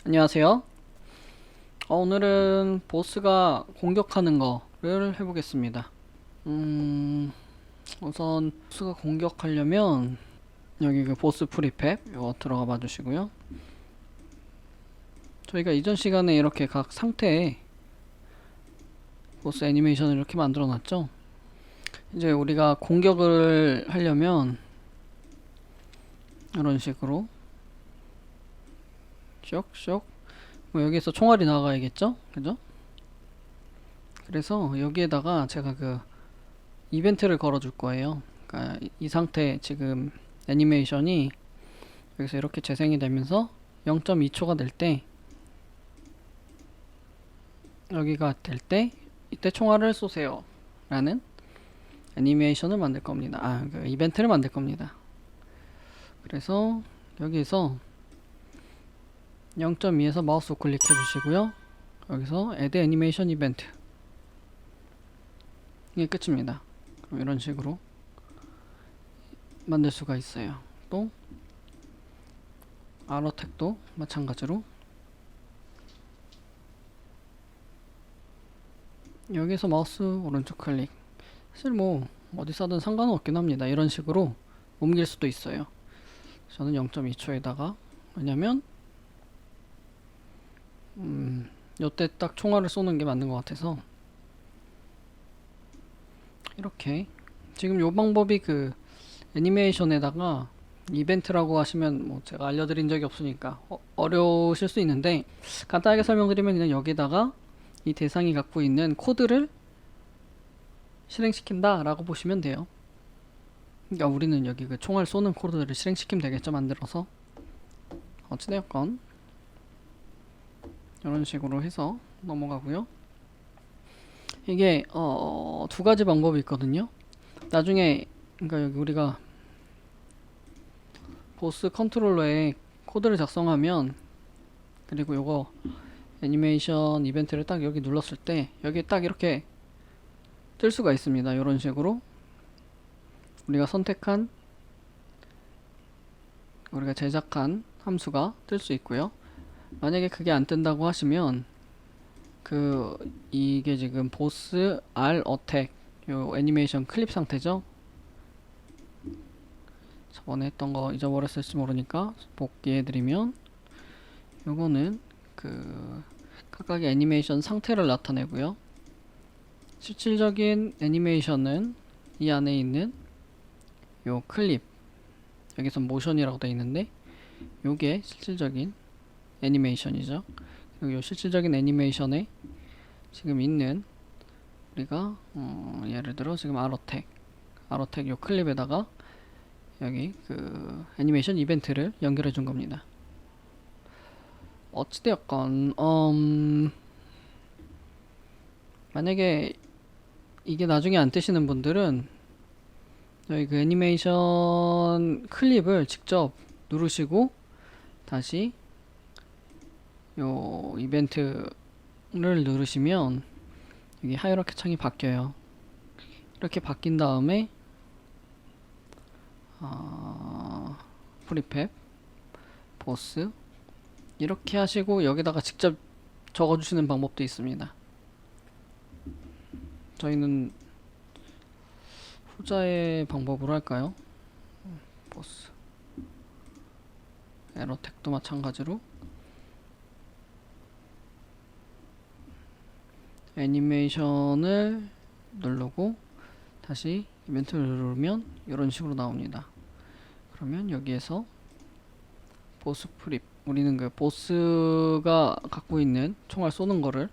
안녕하세요. 오늘은 보스가 공격하는 거를 해보겠습니다. 우선 보스가 공격하려면 여기 그 보스 프리팹 이거 들어가 봐 주시고요. 저희가 이전 시간에 이렇게 각 상태에 보스 애니메이션을 이렇게 만들어 놨죠. 이제 우리가 공격을 하려면 이런 식으로 쇽쇽 뭐 여기서 총알이 나가야겠죠? 그죠? 그래서 여기에다가 제가 그 이벤트를 걸어줄 거예요. 그러니까 이 상태 지금 애니메이션이 여기서 이렇게 재생이 되면서 0.2초가 될 때, 여기가 될 때 이때 총알을 쏘세요 라는 애니메이션을 만들 겁니다. 그 이벤트를 만들 겁니다. 그래서 여기서 0.2에서 마우스 클릭해 주시고요. 여기서 Add Animation Event, 이게 끝입니다. 그럼 이런 식으로 만들 수가 있어요. 또 아로텍도 마찬가지로 여기서 마우스 오른쪽 클릭, 사실 뭐 어디 써든 상관은 없긴 합니다. 이런 식으로 옮길 수도 있어요. 저는 0.2초에다가, 왜냐면 요때 딱 총알을 쏘는 게 맞는 것 같아서 이렇게. 지금 요 방법이 그 애니메이션에다가 이벤트라고 하시면 뭐 제가 알려드린 적이 없으니까 어려우실 수 있는데, 간단하게 설명드리면 그냥 여기다가 이 대상이 갖고 있는 코드를 실행시킨다 라고 보시면 돼요. 그러니까 우리는 여기 그 총알 쏘는 코드를 실행시키면 되겠죠, 만들어서. 어찌되었건 이런 식으로 해서 넘어가고요. 이게 두 가지 방법이 있거든요. 나중에 그러니까 여기 우리가 보스 컨트롤러에 코드를 작성하면, 그리고 요거 애니메이션 이벤트를 딱 여기 눌렀을 때 여기 딱 이렇게 뜰 수가 있습니다. 이런 식으로 우리가 선택한, 우리가 제작한 함수가 뜰 수 있고요. 만약에 그게 안 뜬다고 하시면 이게 지금 보스 R 어택 요 애니메이션 클립 상태죠. 저번에 했던 거 잊어버렸을지 모르니까 복귀해드리면, 요거는 각각의 애니메이션 상태를 나타내고요. 실질적인 애니메이션은 이 안에 있는 요 클립, 여기서 모션이라고 되어 있는데 요게 실질적인 애니메이션이죠. 그리고 요 실질적인 애니메이션에 지금 있는 우리가 예를 들어 지금 아로텍 요 클립에다가 여기 그 애니메이션 이벤트를 연결해 준 겁니다. 어찌되었건 만약에 이게 나중에 안 뜨시는 분들은 여기 그 애니메이션 클립을 직접 누르시고 다시 요 이벤트를 누르시면 여기 하이라키 창이 바뀌어요. 이렇게 바뀐 다음에 프리팹, 보스 이렇게 하시고 여기다가 직접 적어주시는 방법도 있습니다. 저희는 후자의 방법으로 할까요? 보스 에러텍도 마찬가지로 애니메이션을 누르고 다시 이벤트를 누르면 이런 식으로 나옵니다. 그러면 여기에서 보스 프립, 우리는 그 보스가 갖고 있는 총알 쏘는 거를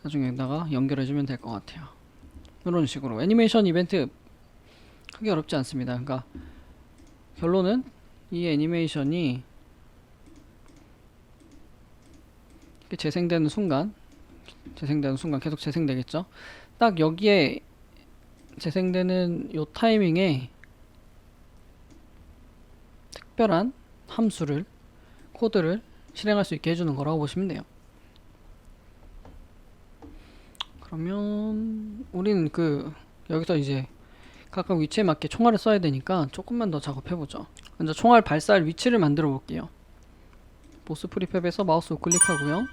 나중에 여기다가 연결해주면 될 것 같아요. 이런 식으로 애니메이션 이벤트 크게 어렵지 않습니다. 그러니까 결론은 이 애니메이션이 재생되는 순간 계속 재생되겠죠. 딱 여기에 재생되는 요 타이밍에 특별한 함수를, 코드를 실행할 수 있게 해주는 거라고 보시면 돼요. 그러면 우리는 여기서 이제 각각 위치에 맞게 총알을 써야 되니까 조금만 더 작업해보죠. 먼저 총알 발사할 위치를 만들어 볼게요. 보스 프리팹에서 마우스 우클릭하고요.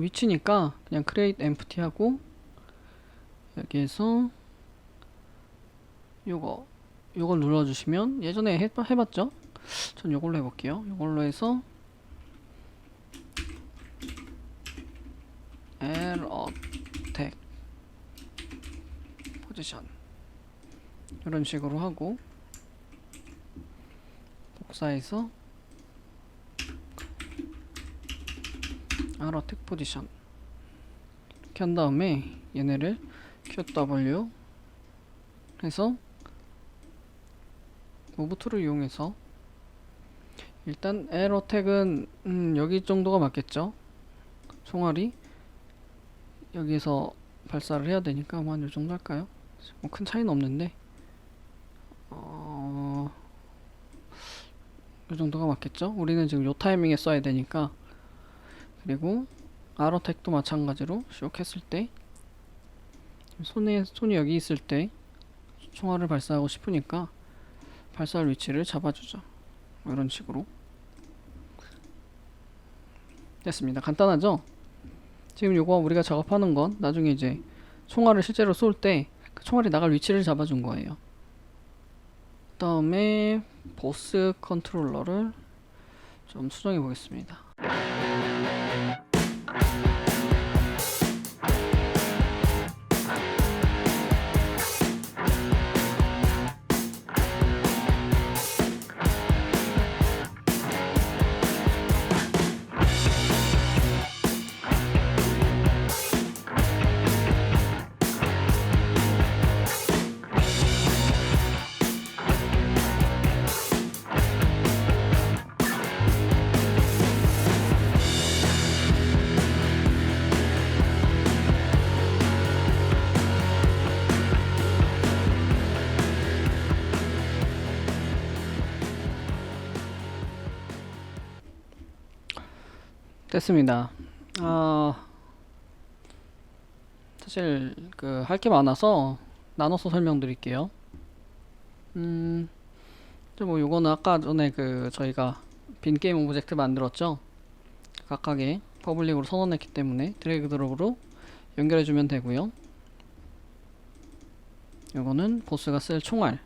위치니까 그냥 create empty 하고 여기에서 요걸 눌러주시면 예전에 해봤죠? 전 요걸로 해볼게요. 요걸로 해서 attack 포지션 이런 식으로 하고 복사해서 attack 포지션 이렇게 한 다음에 얘네를 QW 해서 무브 툴을 이용해서 일단 attack은 여기 정도가 맞겠죠? 총알이 여기에서 발사를 해야 되니까 뭐 한 요정도 할까요? 뭐 큰 차이는 없는데 요정도가 맞겠죠? 우리는 지금 요 타이밍에 써야 되니까. 그리고 attack도 마찬가지로 슉 했을 때 손이 여기 있을 때 총알을 발사하고 싶으니까 발사할 위치를 잡아주죠. 뭐 이런 식으로 됐습니다. 간단하죠? 지금 요거 우리가 작업하는 건 나중에 이제 총알을 실제로 쏠 때 그 총알이 나갈 위치를 잡아준 거예요. 그 다음에 보스 컨트롤러를 좀 수정해 보겠습니다. 됐습니다. 사실 그 할 게 많아서 나눠서 설명드릴게요. 뭐 요거는 아까 전에 그 저희가 빈 게임 오브젝트 만들었죠. 각각의 퍼블릭으로 선언했기 때문에 드래그 드롭으로 연결해주면 되고요. 요거는 보스가 쓸 총알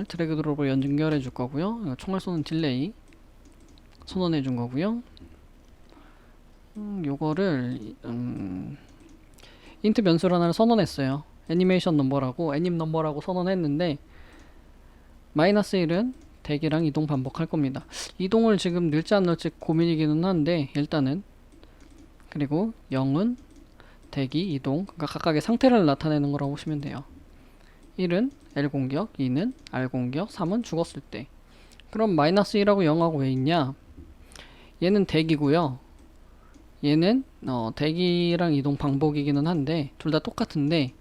드래그 드롭을 연결해 줄 거고요. 총알 쏘는 딜레이 선언해 준 거고요. 요거를 인트 변수를 하나를 선언했어요. 애니메이션 넘버라고 애님 넘버라고 선언했는데 -1은 대기랑 이동 반복할 겁니다. 이동을 지금 넣을지 안 넣을지 고민이기는 한데 일단은, 그리고 0은 대기, 이동, 그러니까 각각의 상태를 나타내는 거라고 보시면 돼요. 1은 L 공격, 2는 R 공격, 3은 죽었을 때. 그럼 -1하고 0하고 왜 있냐? 얘는 대기고요. 얘는 대기랑 이동 반복이기는 한데 둘 다 똑같은데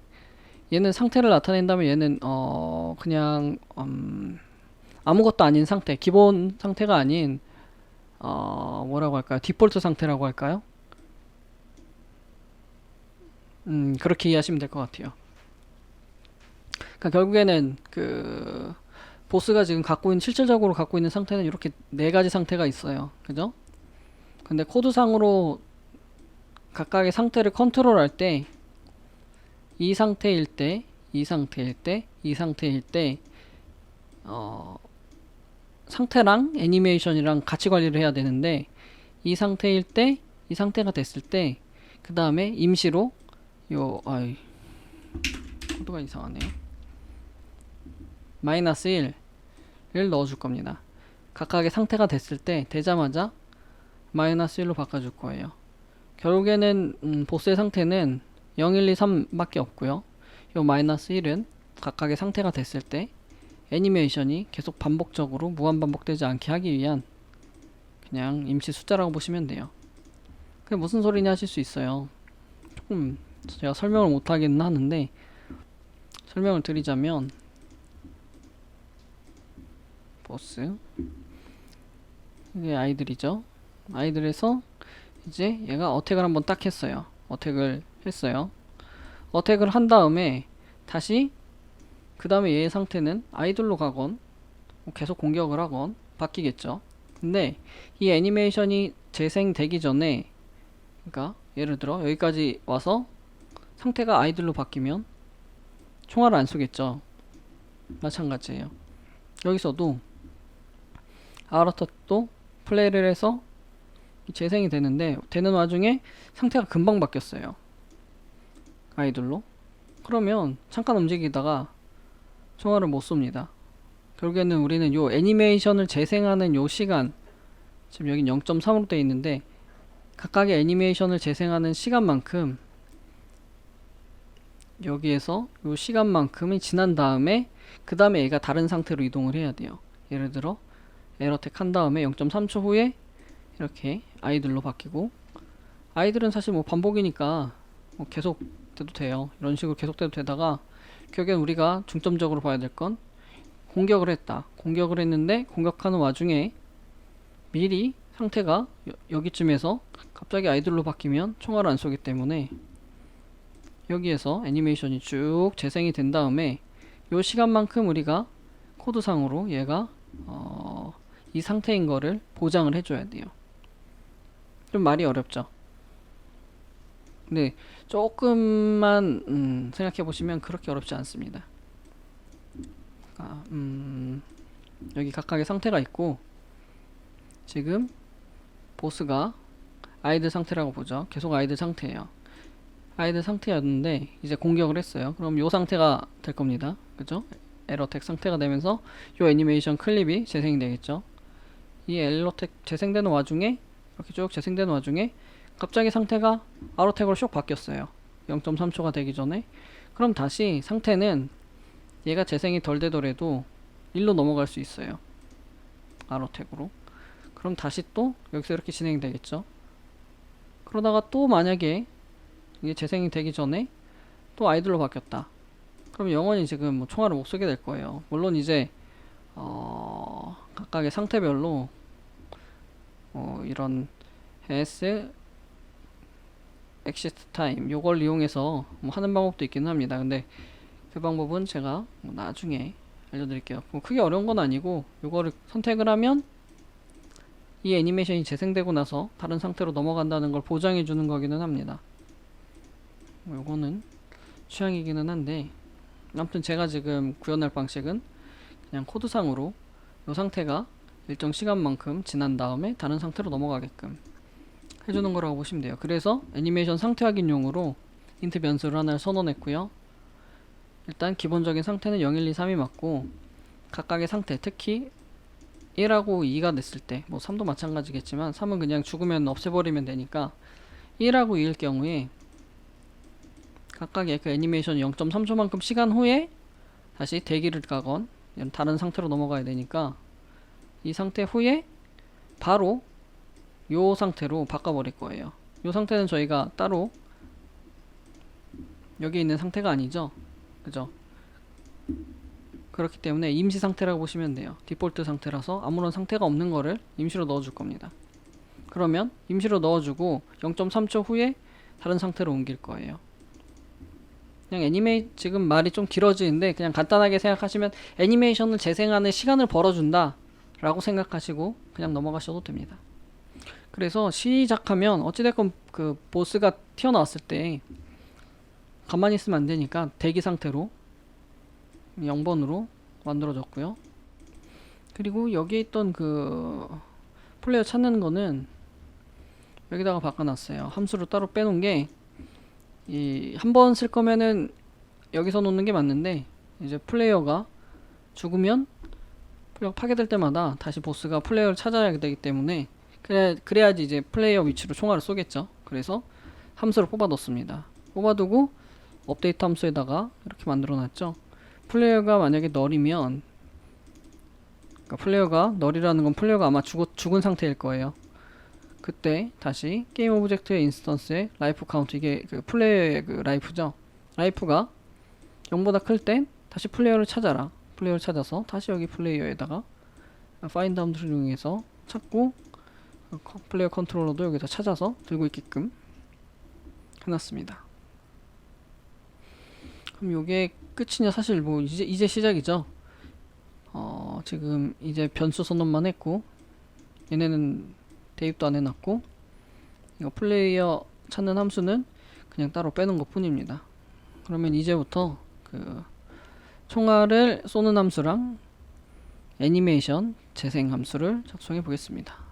얘는 상태를 나타낸다면 얘는 그냥 아무것도 아닌 상태, 기본 상태가 아닌 뭐라고 할까요? 디폴트 상태라고 할까요? 그렇게 이해하시면 될 것 같아요. 그러니까 결국에는 그 보스가 지금 실질적으로 갖고 있는 상태는 이렇게 네 가지 상태가 있어요. 그죠? 근데 코드상으로 각각의 상태를 컨트롤할 때 이 상태일 때, 이 상태일 때, 이 상태일 때 상태랑 애니메이션이랑 같이 관리를 해야 되는데 이 상태일 때, 이 상태가 됐을 때 그 다음에 임시로 코드가 이상하네요. -1을 넣어줄 겁니다. 각각의 상태가 됐을 때 되자마자 -1로 바꿔줄 거예요. 결국에는 보스의 상태는 0, 1, 2, 3밖에 없고요. 요 -1은 각각의 상태가 됐을 때 애니메이션이 계속 반복적으로 무한 반복되지 않게 하기 위한 그냥 임시 숫자라고 보시면 돼요. 그게 무슨 소리냐 하실 수 있어요. 조금 제가 설명을 못하기는 하는데 설명을 드리자면 보스 이게 아이들이죠. 아이들에서 이제 얘가 어택을 한번 딱 했어요. 어택을 했어요. 어택을 한 다음에 다시 그 다음에 얘의 상태는 아이돌로 가건 계속 공격을 하건 바뀌겠죠. 근데 이 애니메이션이 재생되기 전에, 그러니까 예를 들어 여기까지 와서 상태가 아이들로 바뀌면 총알을 안 쏘겠죠. 마찬가지예요. 여기서도 아우라텟도 플레이를 해서 재생이 되는데, 되는 와중에 상태가 금방 바뀌었어요. 아이들로. 그러면 잠깐 움직이다가 총알을 못 쏩니다. 결국에는 우리는 요 애니메이션을 재생하는 요 시간, 지금 여긴 0.3으로 되어 있는데 각각의 애니메이션을 재생하는 시간만큼, 여기에서 요 시간만큼이 지난 다음에 그 다음에 얘가 다른 상태로 이동을 해야 돼요. 예를 들어 에러텍 한 다음에 0.3초 후에 이렇게 아이들로 바뀌고, 아이들은 사실 뭐 반복이니까 뭐 계속 돼도 돼요. 이런 식으로 계속 돼도 되다가 결국엔 우리가 중점적으로 봐야 될 건, 공격을 했다. 공격을 했는데 공격하는 와중에 미리 상태가 여기쯤에서 갑자기 아이들로 바뀌면 총알을 안 쏘기 때문에 여기에서 애니메이션이 쭉 재생이 된 다음에 요 시간만큼 우리가 코드상으로 얘가 이 상태인 거를 보장을 해줘야 돼요. 좀 말이 어렵죠. 근데 조금만 생각해 보시면 그렇게 어렵지 않습니다. 여기 각각의 상태가 있고, 지금 보스가 아이들 상태라고 보죠. 계속 아이들 상태예요. 아이들 상태였는데 이제 공격을 했어요. 그럼 요 상태가 될 겁니다. 그죠? 에러텍 상태가 되면서 요 애니메이션 클립이 재생이 되겠죠. 이 에러텍 재생되는 와중에, 이렇게 쭉 재생되는 와중에 갑자기 상태가 아우러텍으로 쇽 바뀌었어요. 0.3초가 되기 전에. 그럼 다시 상태는 얘가 재생이 덜 되더라도 1로 넘어갈 수 있어요. 아우러텍으로. 그럼 다시 또 여기서 이렇게 진행이 되겠죠. 그러다가 또 만약에 이게 재생이 되기 전에 또 아이들로 바뀌었다. 그럼 영원히 지금 뭐 총알을 못 쏘게 될 거예요. 물론 이제 각각의 상태별로 이런 s exit time 요걸 이용해서 뭐 하는 방법도 있기는 합니다. 근데 그 방법은 제가 뭐 나중에 알려드릴게요. 뭐 크게 어려운 건 아니고, 요거를 선택을 하면 이 애니메이션이 재생되고 나서 다른 상태로 넘어간다는 걸 보장해 주는 거기는 합니다. 요거는 취향이기는 한데, 아무튼 제가 지금 구현할 방식은 그냥 코드상으로 요 상태가 일정 시간만큼 지난 다음에 다른 상태로 넘어가게끔 해주는 거라고 보시면 돼요. 그래서 애니메이션 상태 확인용으로 인트 변수를 하나를 선언했고요. 일단 기본적인 상태는 0, 1, 2, 3이 맞고, 각각의 상태, 특히 1하고 2가 됐을 때, 뭐 3도 마찬가지겠지만 3은 그냥 죽으면 없애버리면 되니까 1하고 2일 경우에 각각의 그 애니메이션 0.3초만큼 시간 후에 다시 대기를 가건 다른 상태로 넘어가야 되니까, 이 상태 후에 바로 요 상태로 바꿔버릴 거예요. 요 상태는 저희가 따로 여기 있는 상태가 아니죠. 그죠? 그렇기 때문에 임시 상태라고 보시면 돼요. 디폴트 상태라서 아무런 상태가 없는 거를 임시로 넣어줄 겁니다. 그러면 임시로 넣어주고 0.3초 후에 다른 상태로 옮길 거예요. 그냥 지금 말이 좀 길어지는데 그냥 간단하게 생각하시면 애니메이션을 재생하는 시간을 벌어준다 라고 생각하시고 그냥 넘어가셔도 됩니다. 그래서 시작하면 어찌됐건 그 보스가 튀어나왔을 때 가만히 있으면 안 되니까 대기 상태로 0번으로 만들어졌고요. 그리고 여기에 있던 그 플레이어 찾는 거는 여기다가 바꿔놨어요. 함수를 따로 빼놓은 게, 이 한 번 쓸 거면은 여기서 놓는 게 맞는데, 이제 플레이어가 죽으면 플레이어 파괴될 때마다 다시 보스가 플레이어를 찾아야 되기 때문에, 그래야지 이제 플레이어 위치로 총알을 쏘겠죠. 그래서 함수를 뽑아뒀습니다. 뽑아두고 업데이트 함수에다가 이렇게 만들어놨죠. 플레이어가 만약에 널이면, 그러니까 플레이어가 널이라는 건 플레이어가 아마 죽은 상태일 거예요. 그때 다시 게임 오브젝트의 인스턴스의 라이프 카운트, 이게 그 플레이어의 그 라이프죠. 라이프가 0보다 클 땐 다시 플레이어를 찾아라. 플레이어를 찾아서 다시 여기 플레이어에다가 파인드 함수를 이용해서 찾고, 플레이어 컨트롤러도 여기다 찾아서 들고 있게끔 해놨습니다. 그럼 요게 끝이냐? 사실 뭐 이제 시작이죠. 지금 이제 변수 선언만 했고, 얘네는 대입도 안 해놨고, 이거 플레이어 찾는 함수는 그냥 따로 빼는 것 뿐입니다. 그러면 이제부터 그 총알을 쏘는 함수랑 애니메이션 재생 함수를 작성해 보겠습니다.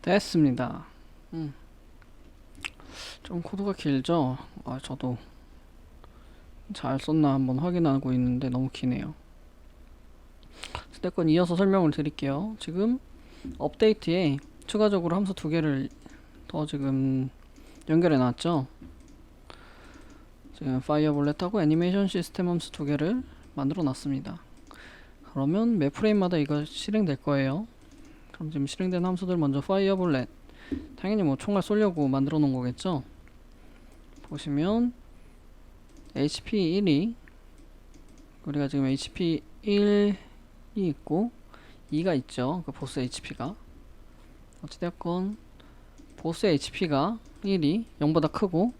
됐습니다. 좀 코드가 길죠? 저도 잘 썼나 한번 확인하고 있는데 너무 기네요. 어쨌건 이어서 설명을 드릴게요. 지금 업데이트에 추가적으로 함수 두 개를 더 지금 연결해 놨죠. 지금 파이어볼렛하고 애니메이션 시스템 함수 두 개를 만들어 놨습니다. 그러면 매 프레임마다 이거 실행될 거예요. 그럼 지금 실행된 함수들 먼저 파이어볼렛, 당연히 뭐 총알 쏘려고 만들어 놓은 거겠죠. 보시면 HP 1이 우리가 지금 HP 1이 있고 2가 있죠. 그 보스 HP가 어찌되었건 보스 HP가 1이 0보다 크고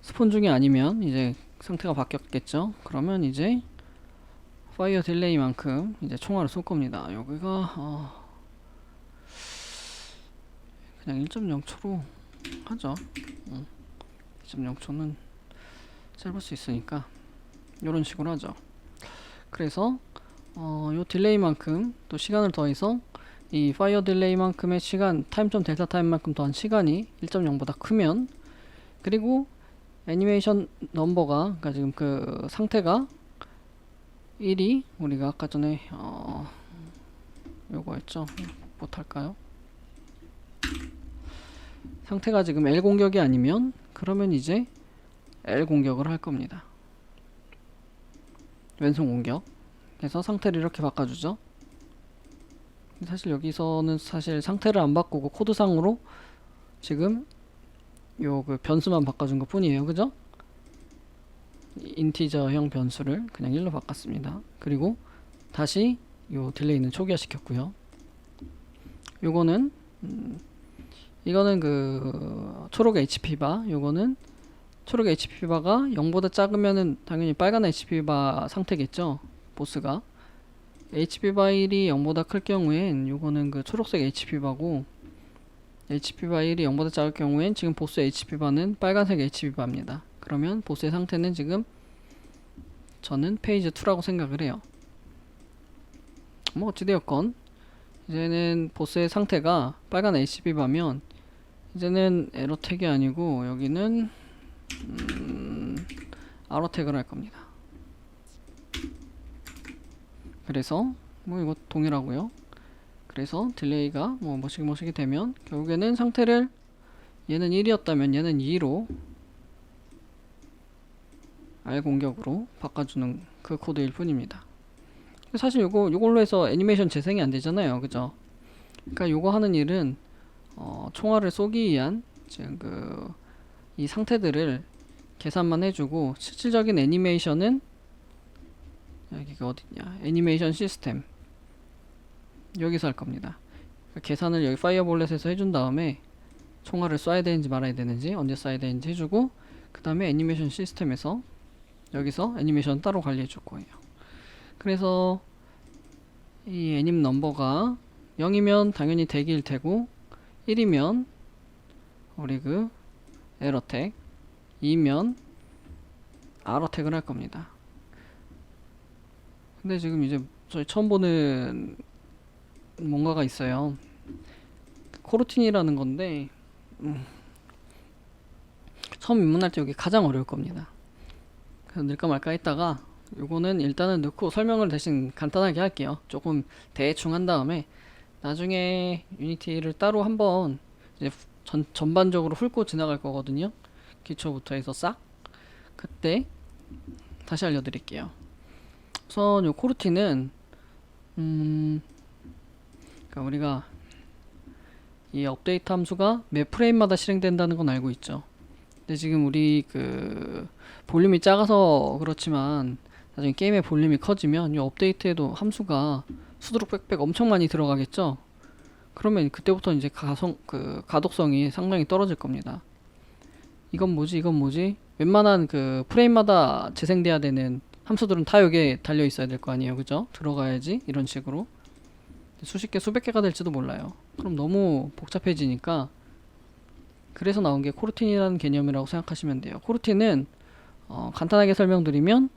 스폰 중이 아니면 이제 상태가 바뀌었겠죠. 그러면 이제 파이어 딜레이만큼 이제 총알을 쏠 겁니다. 여기가 그냥 1.0초로 하죠. 2.0초는 짧을 수 있으니까 이런 식으로 하죠. 그래서 요 딜레이만큼 또 시간을 더해서 이 파이어 딜레이만큼의 시간 타임.델타 타임만큼 더한 시간이 1.0보다 크면, 그리고 애니메이션 넘버가 그러니까 지금 그 상태가 1이 우리가 아까 전에 요거 했죠. 못할까요? 상태가 지금 L 공격이 아니면 그러면 이제 L 공격을 할 겁니다. 왼손 공격. 그래서 상태를 이렇게 바꿔주죠. 사실 여기서는 사실 상태를 안 바꾸고 코드상으로 지금 요 그 변수만 바꿔준 것 뿐이에요. 그죠? 인티저형 변수를 그냥 1로 바꿨습니다. 그리고 다시 요 딜레이는 초기화 시켰고요. 요거는 이거는 그 초록 HP바, 요거는 초록 HP바가 0보다 작으면은 당연히 빨간 HP바 상태겠죠. 보스가 HP바 1이 0보다 클 경우엔 요거는 그 초록색 HP바고, HP바 1이 0보다 작을 경우엔 지금 보스 HP바는 빨간색 HP바입니다. 그러면 보스의 상태는 지금 저는 페이지 2라고 생각을 해요. 뭐 어찌되었건 이제는 보스의 상태가 빨간 HP바면 이제는 에러 태그이 아니고 여기는 아로 태그를 할 겁니다. 그래서 뭐 이거 동일하고요. 그래서 딜레이가 뭐 뭐시기 되면 결국에는 상태를 얘는 1이었다면 얘는 2로 R 공격으로 바꿔주는 그 코드일 뿐입니다. 사실 요걸로 해서 애니메이션 재생이 안 되잖아요. 그죠? 그러니까 요거 하는 일은 총알을 쏘기 위한 지금 이 상태들을 계산만 해주고 실질적인 애니메이션은 여기가 어디냐, 애니메이션 시스템 여기서 할 겁니다. 그러니까 계산을 여기 파이어볼렛에서 해준 다음에 총알을 쏴야 되는지 말아야 되는지 언제 쏴야 되는지 해주고 그 다음에 애니메이션 시스템에서 여기서 애니메이션 따로 관리해 줄 거예요. 그래서 이 애님 넘버가 0이면 당연히 대기일 테고 1이면 우리 그 에러택, 2면 R어택을 할 겁니다. 근데 지금 이제 저희 처음 보는 뭔가가 있어요. 코르틴이라는 건데 처음 입문할 때 여기 가장 어려울 겁니다. 그래서 넣을까 말까 했다가 요거는 일단은 넣고 설명을 대신 간단하게 할게요. 조금 대충 한 다음에 나중에 유니티를 따로 한번 이제 전반적으로 훑고 지나갈 거거든요. 기초부터 해서 싹. 그때 다시 알려드릴게요. 우선 요 코르틴은 그러니까 우리가 이 업데이트 함수가 매 프레임마다 실행된다는 건 알고 있죠. 근데 지금 우리 그 볼륨이 작아서 그렇지만 나중에 게임의 볼륨이 커지면 이 업데이트에도 함수가 수두룩 빽빽 엄청 많이 들어가겠죠. 그러면 그때부터 이제 가독성이 상당히 떨어질 겁니다. 이건 뭐지? 웬만한 그 프레임마다 재생돼야 되는 함수들은 다 여기에 달려 있어야 될 거 아니에요. 그죠? 들어가야지. 이런 식으로 수십 개, 수백 개가 될지도 몰라요. 그럼 너무 복잡해지니까 그래서 나온 게 코르틴이라는 개념이라고 생각하시면 돼요. 코르틴은 간단하게 설명드리면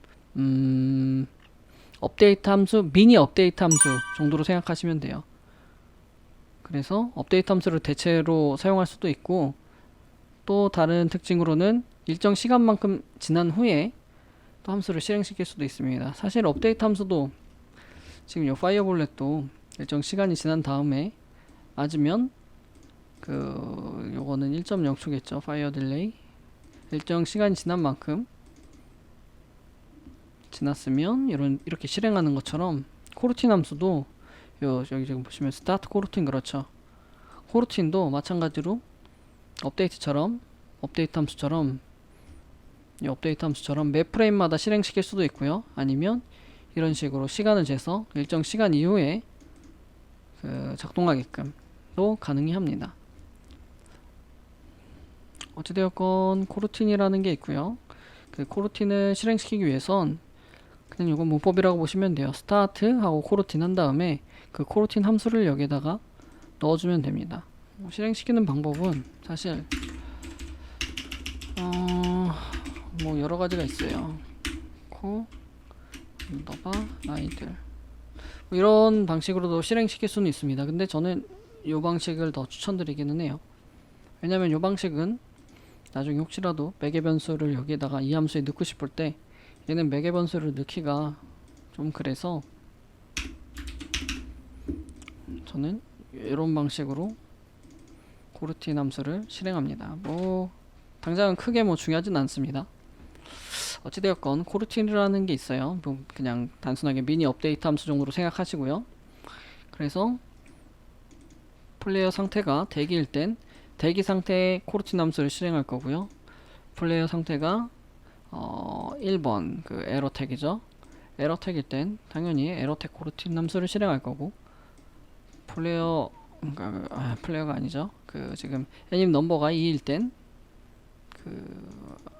업데이트 함수, 미니 업데이트 함수 정도로 생각하시면 돼요. 그래서 업데이트 함수를 대체로 사용할 수도 있고 또 다른 특징으로는 일정 시간만큼 지난 후에 또 함수를 실행시킬 수도 있습니다. 사실 업데이트 함수도 지금 요 파이어볼렛도 일정 시간이 지난 다음에 맞으면 요거는 1.0초겠죠. 파이어 딜레이 일정 시간이 지난 만큼 지났으면 이렇게 실행하는 것처럼 코르틴 함수도 여기 지금 보시면 스타트 코르틴 그렇죠. 코르틴도 마찬가지로 업데이트 함수처럼 이 업데이트 함수처럼 매 프레임마다 실행시킬 수도 있고요. 아니면 이런 식으로 시간을 재서 일정 시간 이후에 작동하게끔도 가능히 합니다. 어찌되었건 코르틴이라는 게 있고요. 그 코르틴을 실행시키기 위해선 그냥 이건 문법이라고 보시면 돼요. 스타트 하고 코르틴 한 다음에 그 코르틴 함수를 여기다가 넣어주면 됩니다. 실행시키는 방법은 사실 뭐 여러 가지가 있어요. 넣어봐 라이들 뭐 이런 방식으로도 실행시킬 수는 있습니다. 근데 저는 이 방식을 더 추천드리기는 해요. 왜냐면 이 방식은 나중에 혹시라도 매개 변수를 여기에다가 이 함수에 넣고 싶을 때 얘는 매개 변수를 넣기가 좀 그래서 저는 이런 방식으로 코르틴 함수를 실행합니다. 뭐 당장은 크게 뭐 중요하진 않습니다. 어찌되었건 코르틴이라는 게 있어요. 뭐 그냥 단순하게 미니 업데이트 함수 정도로 생각하시고요. 그래서 플레이어 상태가 대기일 땐 대기 상태의 코르틴 함수를 실행할 거고요. 플레이어 상태가 1번 그 에러택이죠. 에러택일 땐 당연히 에러택 코르틴 함수를 실행할 거고 플레이어가 아니죠. 지금 애님 넘버가 2일 땐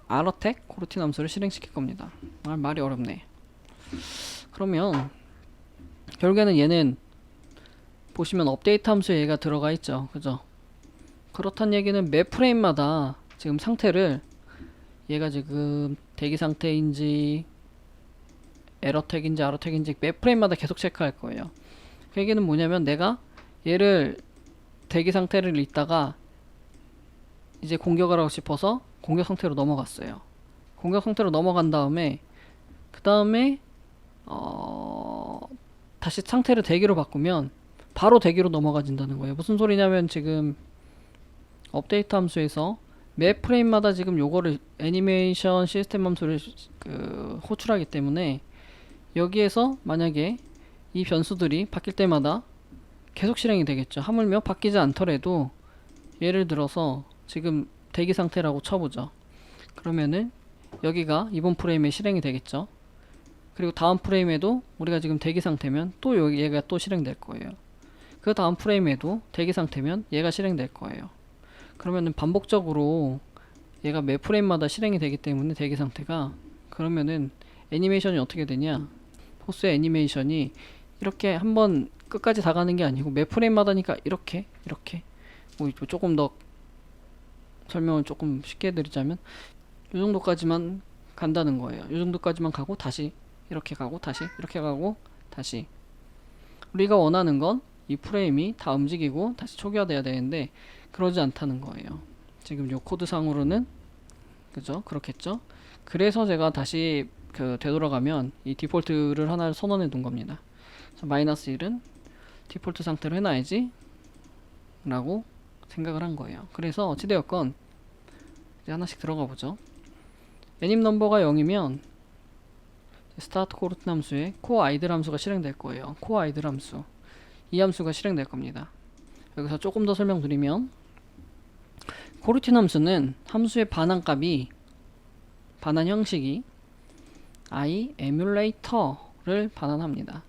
R어택 코르틴 함수를 실행시킬 겁니다. 말이 어렵네. 그러면 결국에는 얘는 보시면 업데이트 함수에 얘가 들어가 있죠. 그죠? 그렇단 얘기는 매 프레임마다 지금 상태를 얘가 지금 대기 상태인지 에러택인지 R어택인지 매 프레임마다 계속 체크할 거예요. 그 얘기는 뭐냐면 내가 얘를 대기 상태를 있다가 이제 공격을 하고 싶어서 공격 상태로 넘어갔어요. 공격 상태로 넘어간 다음에 그 다음에 다시 상태를 대기로 바꾸면 바로 대기로 넘어가진다는 거예요. 무슨 소리냐면 지금 업데이트 함수에서 매 프레임마다 지금 요거를 애니메이션 시스템 함수를 호출하기 때문에 여기에서 만약에 이 변수들이 바뀔 때마다 계속 실행이 되겠죠. 하물며 바뀌지 않더라도 예를 들어서 지금 대기 상태라고 쳐보죠. 그러면은 여기가 이번 프레임에 실행이 되겠죠. 그리고 다음 프레임에도 우리가 지금 대기 상태면 또 얘가 또 실행될 거예요. 그 다음 프레임에도 대기 상태면 얘가 실행될 거예요. 그러면은 반복적으로 얘가 매 프레임마다 실행이 되기 때문에 대기 상태가, 그러면은 애니메이션이 어떻게 되냐, 포스의 애니메이션이 이렇게 한번 끝까지 다 가는 게 아니고 매 프레임마다니까 이렇게 뭐 조금 더 설명을 조금 쉽게 해드리자면 이 정도까지만 간다는 거예요. 이 정도까지만 가고 다시 이렇게 가고 다시 이렇게 가고 다시. 우리가 원하는 건 이 프레임이 다 움직이고 다시 초기화돼야 되는데 그러지 않다는 거예요. 지금 요 코드 상으로는 그죠? 그렇겠죠? 그래서 제가 다시 되돌아가면 이 디폴트를 하나 선언해 둔 겁니다. 마이너스 1은 디폴트 상태로 해놔야지 라고 생각을 한 거예요. 그래서 어찌되었건 이제 하나씩 들어가 보죠. 애님 넘버가 0이면 스타트 코르트 함수에 코어 아이들 함수가 실행될 거예요. 코어 아이들 함수, 이 함수가 실행될 겁니다. 여기서 조금 더 설명드리면 코르틴 함수는 함수의 반환값이, 반환 형식이 i 에뮬레이터를 반환합니다.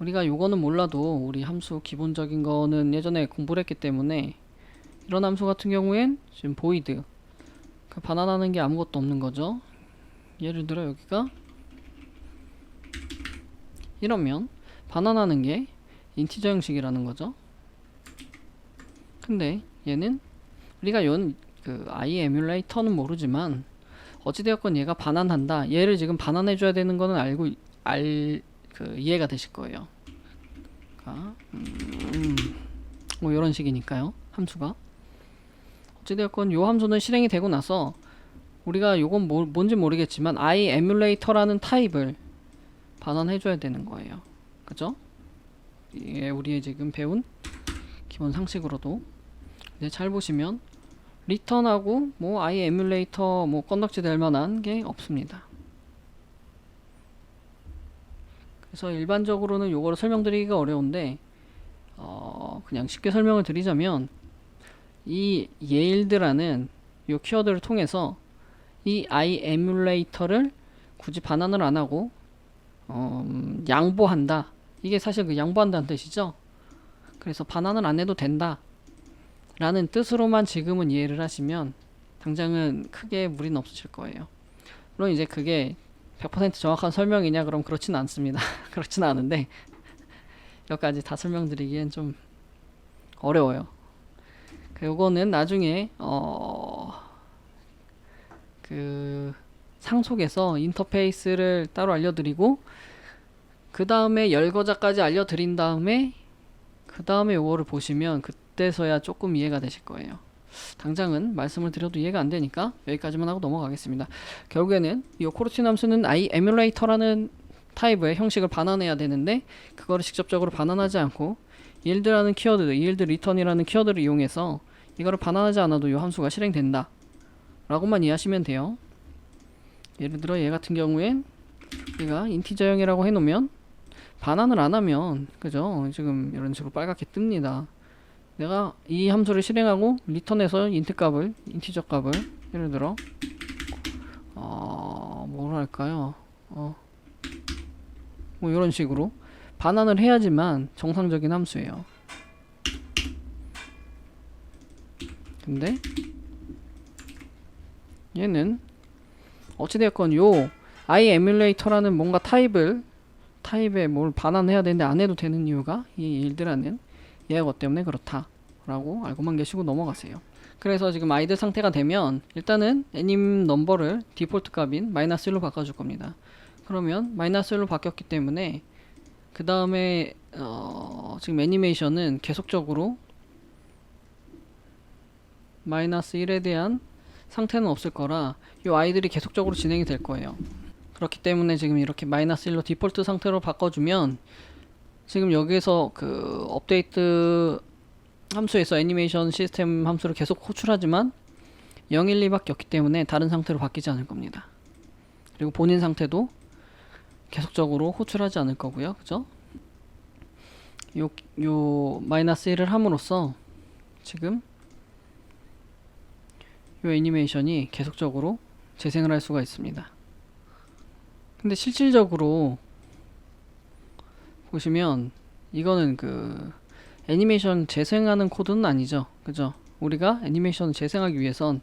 우리가 요거는 몰라도 우리 함수 기본적인 거는 예전에 공부를 했기 때문에 이런 함수 같은 경우엔 지금 void 반환하는 게 아무것도 없는 거죠. 예를 들어 여기가 이러면 반환하는 게 인티저 형식이라는 거죠. 근데 얘는 우리가 i 에뮬레이터는 모르지만 어찌되었건 얘가 반환한다, 얘를 지금 반환해줘야 되는 거는 이해가 되실 거예요. 뭐 이런 식이니까요. 함수가 어찌되었건 요 함수는 실행이 되고 나서 우리가 요건 뭔지 모르겠지만 i 에뮬레이터라는 타입을 반환해줘야 되는 거예요. 그죠? 이게 우리의 지금 배운 기본 상식으로도. 네, 잘 보시면 리턴하고 뭐 i 에뮬레이터 뭐 건덕지 될 만한 게 없습니다. 그래서 일반적으로는 요거를 설명드리기가 어려운데 그냥 쉽게 설명을 드리자면 이 yield라는 요 키워드를 통해서 이 i 에뮬레이터를 굳이 반환을 안 하고 양보한다. 이게 사실 그 양보한다는 뜻이죠. 그래서 반환을 안 해도 된다 라는 뜻으로만 지금은 이해를 하시면 당장은 크게 무리는 없으실 거예요. 물론 이제 그게 100% 정확한 설명이냐 그럼 그렇지는 않습니다. 그렇지는 않은데 여기까지 다 설명드리기엔 좀 어려워요. 요거는 나중에 상속에서 인터페이스를 따로 알려드리고 그 다음에 열거자까지 알려드린 다음에 그 다음에 요거를 보시면 그때서야 조금 이해가 되실 거예요. 당장은 말씀을 드려도 이해가 안 되니까 여기까지만 하고 넘어가겠습니다. 결국에는 이 코르틴 함수는 i 에뮬레이터라는 타입의 형식을 반환해야 되는데 그거를 직접적으로 반환하지 않고 yield라는 키워드, yield return이라는 키워드를 이용해서 이거를 반환하지 않아도 이 함수가 실행된다 라고만 이해하시면 돼요. 예를 들어 얘 같은 경우엔 얘가 인티저형이라고 해놓으면 반환을 안 하면 그죠? 지금 이런 식으로 빨갛게 뜹니다. 내가 이 함수를 실행하고 리턴해서 인티저 값을 예를 들어 뭐로 할까요? 뭐 이런 식으로 반환을 해야지만 정상적인 함수예요. 근데 얘는 어찌되었건 요 i 에뮬레이터라는 뭔가 타입에 뭘 반환해야 되는데 안 해도 되는 이유가 이 yield라는 얘가 때문에 그렇다 라고 알고만 계시고 넘어가세요. 그래서 지금 아이들 상태가 되면 일단은 애님 넘버를 디폴트 값인 -1로 바꿔줄 겁니다. 그러면 -1로 바뀌었기 때문에 그 다음에 지금 애니메이션은 계속적으로 -1에 대한 상태는 없을 거라 이 아이들이 계속적으로 진행이 될 거예요. 그렇기 때문에 지금 이렇게 -1로 디폴트 상태로 바꿔주면 지금 여기에서 그 업데이트 함수에서 애니메이션 시스템 함수를 계속 호출하지만 012밖에 없기 때문에 다른 상태로 바뀌지 않을 겁니다. 그리고 본인 상태도 계속적으로 호출하지 않을 거고요. 그죠? 요 마이너스 1을 함으로써 지금 요 애니메이션이 계속적으로 재생을 할 수가 있습니다. 근데 실질적으로 보시면 이거는 그 애니메이션 재생하는 코드는 아니죠. 그죠? 우리가 애니메이션을 재생하기 위해선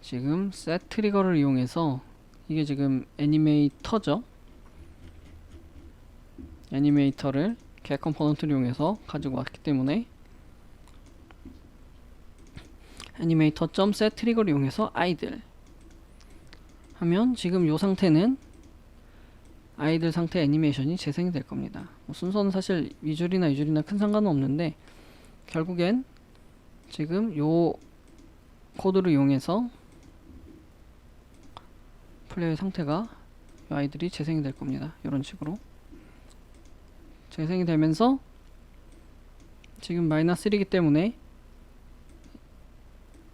지금 set 트리거를 이용해서 이게 지금 애니메이터죠. 애니메이터를 get 컴포넌트를 이용해서 가지고 왔기 때문에 애니메이터.set 트리거를 이용해서 idle 하면 지금 요 상태는 아이들 상태 애니메이션이 재생이 될 겁니다. 뭐 순서는 사실 위줄이나 유줄이나 큰 상관은 없는데 결국엔 지금 요 코드를 이용해서 플레이어 상태가 이 아이들이 재생이 될 겁니다. 이런 식으로 재생이 되면서 지금 마이너스 1이기 때문에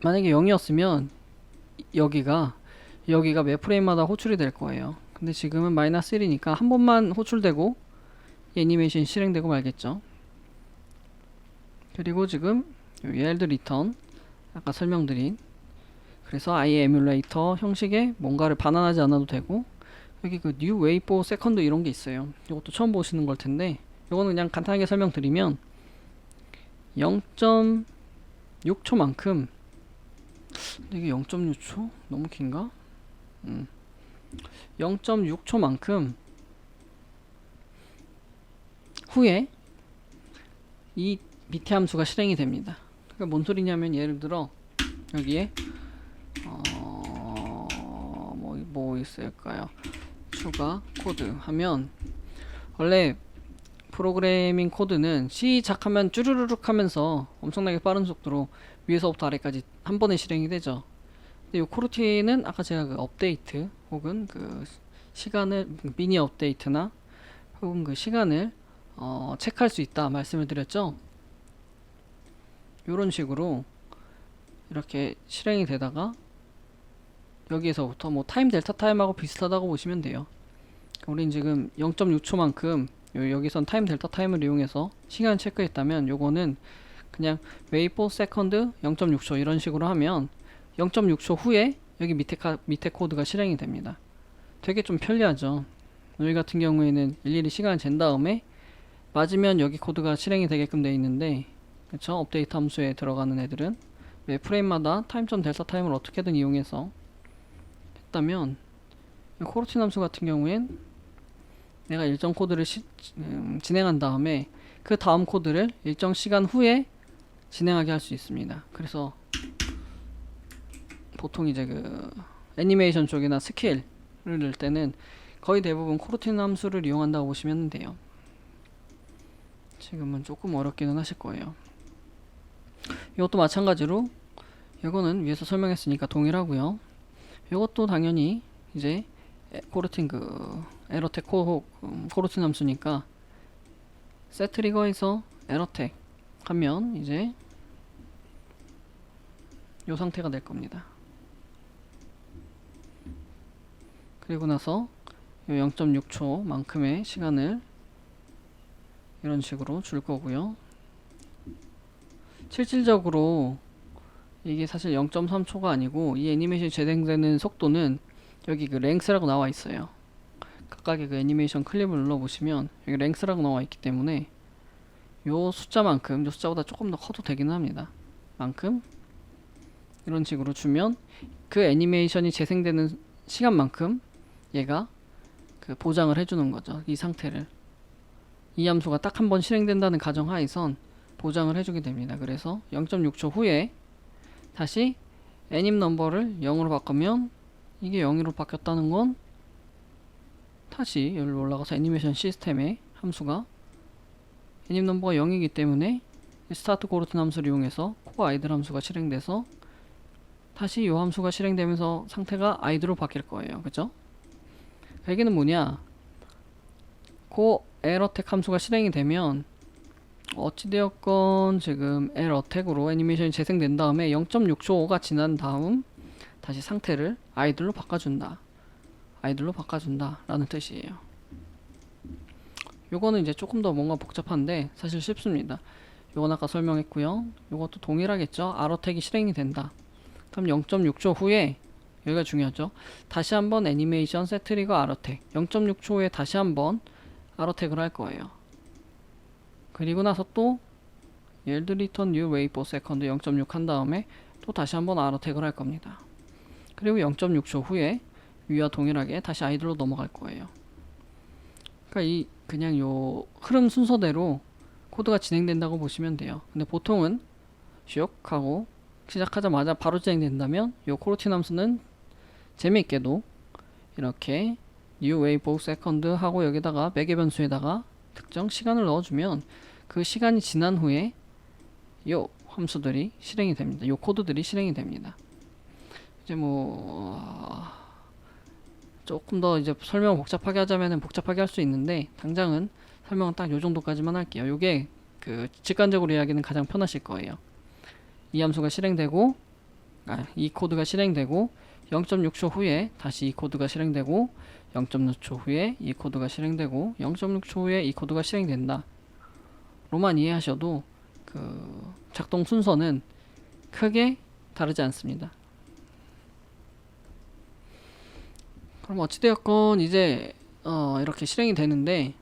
만약에 0이었으면 여기가 매 프레임마다 호출이 될 거예요. 근데 지금은 마이너스 1이니까 한 번만 호출되고 애니메이션이 실행되고 말겠죠. 그리고 지금 yield return 아까 설명드린 그래서 아예 에뮬레이터 형식의 뭔가를 반환하지 않아도 되고 여기 그 new wait for second 이런 게 있어요. 이것도 처음 보시는 걸 텐데 이거는 그냥 간단하게 설명드리면 0.6초만큼 이게 0.6초? 너무 긴가? 0.6초만큼 후에 이 밑에 함수가 실행이 됩니다. 그러니까 뭔 소리냐면 예를 들어 여기에 뭐 있을까요? 추가 코드 하면 원래 프로그래밍 코드는 시작하면 쭈르르륵 하면서 엄청나게 빠른 속도로 위에서부터 아래까지 한 번에 실행이 되죠. 근데 이 코르티는 아까 제가 그 업데이트 혹은 그 시간을 미니 업데이트나 혹은 그 시간을 체크할 수 있다 말씀을 드렸죠. 이런 식으로 이렇게 실행이 되다가 여기에서부터 뭐 타임 델타 타임하고 비슷하다고 보시면 돼요. 우린 지금 0.6초만큼 여기선 타임 델타 타임을 이용해서 시간 체크했다면 요거는 그냥 wait for second 0.6초 이런 식으로 하면 0.6초 후에 여기 밑에 코드가 실행이 됩니다. 되게 좀 편리하죠. 여기 같은 경우에는 일일이 시간을 잰 다음에 맞으면 여기 코드가 실행이 되게끔 되어 있는데 그쵸? 업데이트 함수에 들어가는 애들은 매 프레임마다 타임.델타 타임을 어떻게든 이용해서 했다면 코르틴 함수 같은 경우엔 내가 일정 코드를 진행한 다음에 그 다음 코드를 일정 시간 후에 진행하게 할 수 있습니다. 그래서 보통 이제 그 애니메이션 쪽이나 스케일을 넣을 때는 거의 대부분 코르틴 함수를 이용한다고 보시면 돼요. 지금은 조금 어렵기는 하실 거예요. 이것도 마찬가지로 이거는 위에서 설명했으니까 동일하고요. 이것도 당연히 이제 코르틴 그 에러텍 코르틴 함수니까 set 트리거에서 에러텍 하면 이제 요 상태가 될 겁니다. 그리고 나서 0.6초 만큼의 시간을 이런 식으로 줄 거고요. 실질적으로 이게 사실 0.3초가 아니고 이 애니메이션이 재생되는 속도는 여기 그 랭스라고 나와 있어요. 각각의 그 애니메이션 클립을 눌러보시면 여기 랭스라고 나와 있기 때문에 요 숫자만큼, 요 숫자보다 조금 더 커도 되긴 합니다. 만큼 이런 식으로 주면 그 애니메이션이 재생되는 시간만큼 얘가 그 보장을 해주는 거죠. 이 상태를. 이 함수가 딱 한 번 실행된다는 가정하에선 보장을 해주게 됩니다. 그래서 0.6초 후에 다시 애님 넘버를 0으로 바꾸면 이게 0으로 바뀌었다는 건 다시 여기로 올라가서 애니메이션 시스템의 함수가 애님 넘버가 0이기 때문에 스타트 코르틴 함수를 이용해서 코어 아이들 함수가 실행돼서 다시 이 함수가 실행되면서 상태가 아이들로 바뀔 거예요. 그죠? 그 얘기는 뭐냐? airAttack 함수가 실행이 되면 어찌되었건 지금 airAttack으로 애니메이션이 재생된 다음에 0.6초가 지난 다음 다시 상태를 idle로 바꿔준다. idle로 바꿔준다 라는 뜻이에요. 요거는 이제 조금 더 뭔가 복잡한데 사실 쉽습니다. 요건 아까 설명했고요. 요것도 동일하겠죠. airAttack이 실행이 된다. 그럼 0.6초 후에 여기가 중요하죠. 다시 한번 애니메이션 setTrigger airAttack 0.6초 후에 다시 한번 airAttack을 할 거예요. 그리고 나서 또 yield return new wait per second 0.6 한 다음에 또 다시 한번 airAttack을 할 겁니다. 그리고 0.6초 후에 위와 동일하게 다시 idle로 넘어갈 거예요. 그러니까 그냥 요 흐름 순서대로 코드가 진행된다고 보시면 돼요. 근데 보통은 슉 하고 시작하자마자 바로 진행된다면 요 코르틴 함수는 재미있게도 이렇게 new wait per second 하고 여기다가 매개 변수에다가 특정 시간을 넣어주면 그 시간이 지난 후에 요 함수들이 실행이 됩니다. 요 코드들이 실행이 됩니다. 이제 조금 더 이제 설명을 복잡하게 하자면은 복잡하게 할 수 있는데 당장은 설명은 딱 요 정도까지만 할게요. 요게 그 직관적으로 이야기는 가장 편하실 거예요. 이 함수가 실행되고 이 코드가 실행되고 0.6초 후에 다시 이 코드가 실행되고 0.6초 후에 이 코드가 실행되고 0.6초 후에 이 코드가 실행된다. 로만 이해하셔도 그 작동 순서는 크게 다르지 않습니다. 그럼 어찌되었건 이제 이렇게 실행이 되는데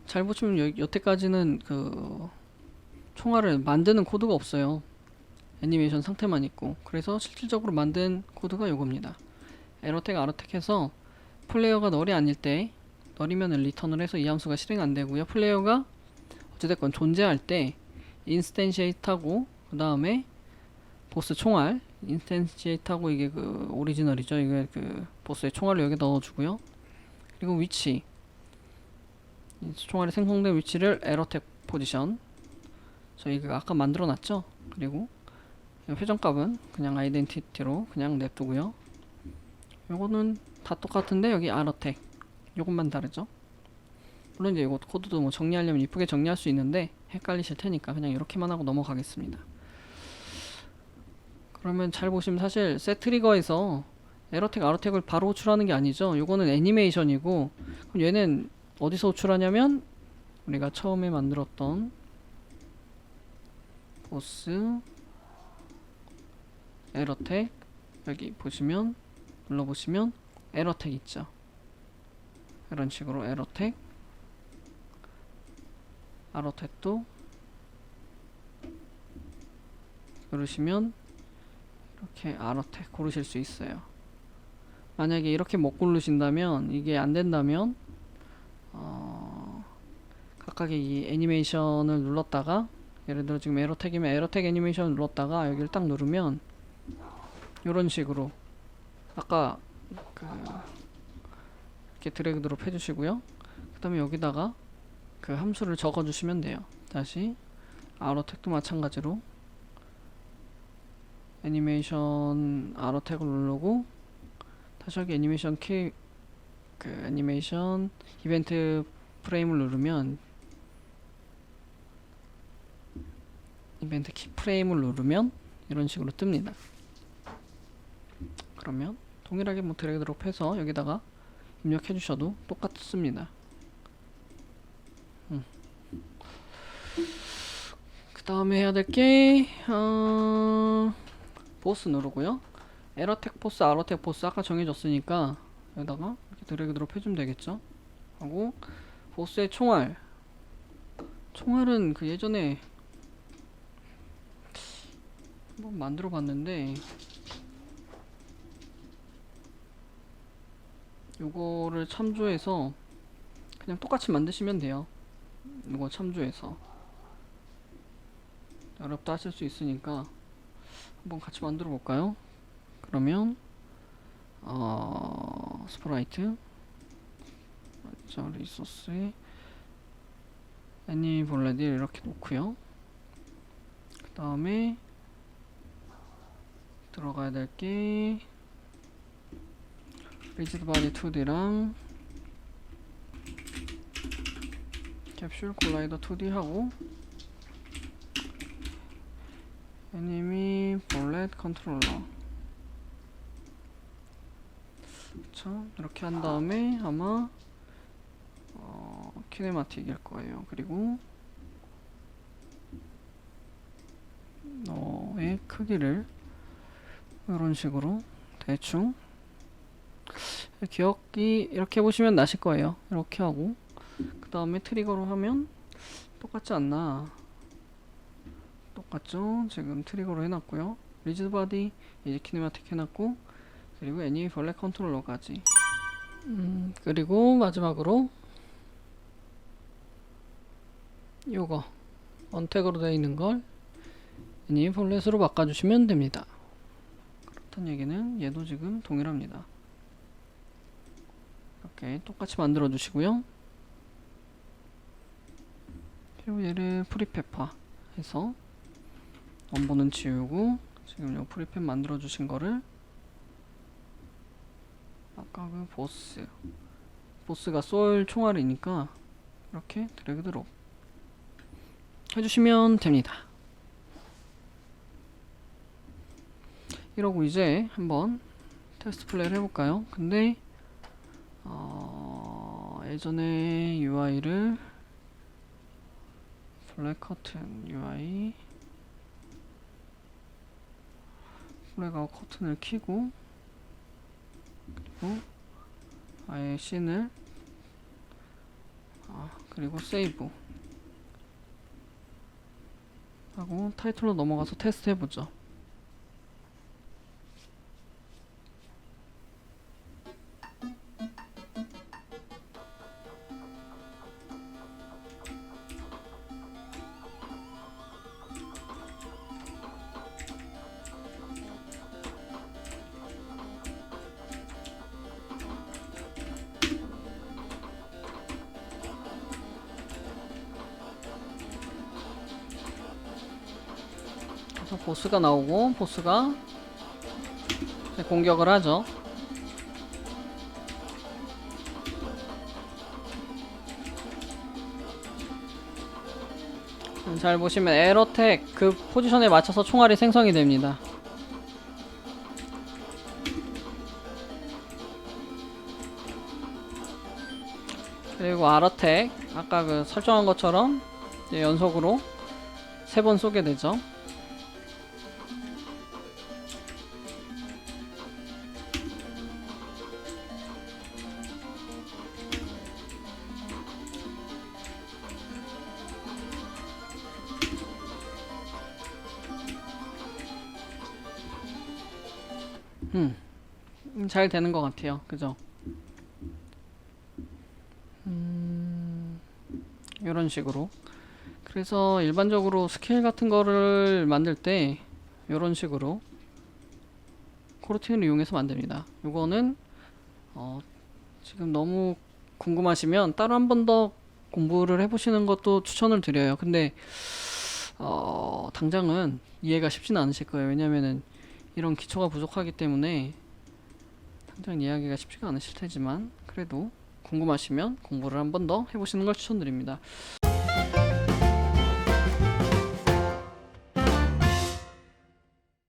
잘 보시면 여태까지는 그 총알을 만드는 코드가 없어요. 애니메이션 상태만 있고 그래서 실질적으로 만든 코드가 요겁니다. airAttack, airAttack 해서 플레이어가 널이 아닐 때 널이면 리턴을 해서 이 함수가 실행 안 되고요. 플레이어가 어찌됐건 존재할 때 instantiate 하고 그 다음에 보스 총알 instantiate 하고 이게 그 오리지널이죠. 이게 그 보스의 총알을 여기 넣어주고요. 그리고 위치 총알이 생성된 위치를 airAttack 포지션 저희가 아까 만들어 놨죠. 그리고 회전값은 그냥 아이덴티티로 그냥 냅두고요. 요거는 다 똑같은데 여기 airAttack 요것만 다르죠. 물론 이제 이거 코드도 뭐 정리하려면 이쁘게 정리할 수 있는데 헷갈리실 테니까 그냥 이렇게만 하고 넘어가겠습니다. 그러면 잘 보시면 사실 setTrigger에서 airAttack, airAttack을 바로 호출하는 게 아니죠. 요거는 애니메이션이고 그럼 얘는 어디서 호출하냐면 우리가 처음에 만들었던 보스 airAttack 여기 보시면 눌러보시면 airAttack 있죠. 이런 식으로 airAttack airAttack도 누르시면 이렇게 airAttack 고르실 수 있어요. 만약에 이렇게 못 고르신다면 이게 안 된다면 각각의 이 애니메이션을 눌렀다가 예를 들어 지금 airAttack이면 airAttack 애니메이션을 눌렀다가 여기를 딱 누르면 이런 식으로 아까 그 이렇게 드래그 드롭 해주시고요. 그 다음에 여기다가 그 함수를 적어주시면 돼요. 다시 airAttack도 마찬가지로 애니메이션 airAttack을 누르고 다시 여기 애니메이션 키 그 애니메이션 이벤트 프레임을 누르면 이벤트 키 프레임을 누르면 이런 식으로 뜹니다. 그러면 동일하게 뭐 드래그 드롭 해서 여기다가 입력해 주셔도 똑같습니다. 그 다음에 해야 될 게 보스 누르고요. airAttack 보스, airAttack 보스 아까 정해졌으니까 여기다가 이렇게 드래그 드롭 해주면 되겠죠. 하고 보스의 총알은 그 예전에 한번 만들어 봤는데 요거를 참조해서 그냥 똑같이 만드시면 돼요. 이거 참조해서 어렵다 하실 수 있으니까 한번 같이 만들어 볼까요? 그러면 스프라이트 리소스에 애니볼레드 이렇게 놓고요. 그 다음에 들어가야 될 게 리지드 바디 2D랑 캡슐 콜라이더 2D 하고 애니미 볼렛 컨트롤러. 그쵸? 이렇게 한 다음에 아마 키네마틱일 거예요. 그리고 너의 크기를 이런 식으로 대충 기억이 이렇게 해보시면 나실 거예요. 이렇게 하고 그 다음에 트리거로 하면 똑같지 않나? 똑같죠? 지금 트리거로 해놨고요. 리지드 바디 이제 키네마틱 해놨고, 그리고 애니 벌레 컨트롤러까지. 그리고 마지막으로 요거 언택으로 되어 있는 걸 애니 볼렛으로 바꿔주시면 됩니다. 그렇다는 얘기는 얘도 지금 동일합니다. 이렇게 똑같이 만들어 주시고요. 그리고 얘를 프리페파 해서 원본은 지우고 지금 요 프리팹 만들어 주신 거를 아까 그 보스가 쏠 총알이니까 이렇게 드래그 드롭 해주시면 됩니다. 이러고 이제 한번 테스트 플레이를 해볼까요? 근데 예전에 UI를 블랙 커튼 UI 블랙아웃 커튼을 켜고 그리고 아예 씬을 그리고 세이브 하고 타이틀로 넘어가서 테스트 해보죠. 그래서 보스가 나오고 보스가 공격을 하죠. 잘 보시면 에러텍 그 포지션에 맞춰서 총알이 생성이 됩니다. 그리고 아러텍 아까 그 설정한 것처럼 이제 연속으로 3번 쏘게 되죠. 잘 되는 것 같아요. 그죠? 이런 식으로. 그래서 일반적으로 스케일 같은 거를 만들 때 이런 식으로 코르팅을 이용해서 만듭니다. 이거는 지금 너무 궁금하시면 따로 한 번 더 공부를 해보시는 것도 추천을 드려요. 근데 당장은 이해가 쉽지는 않으실 거예요. 왜냐면은 이런 기초가 부족하기 때문에 당장 이해하기가 쉽지가 않으실 테지만 그래도 궁금하시면 공부를 한 번 더 해보시는 걸 추천드립니다.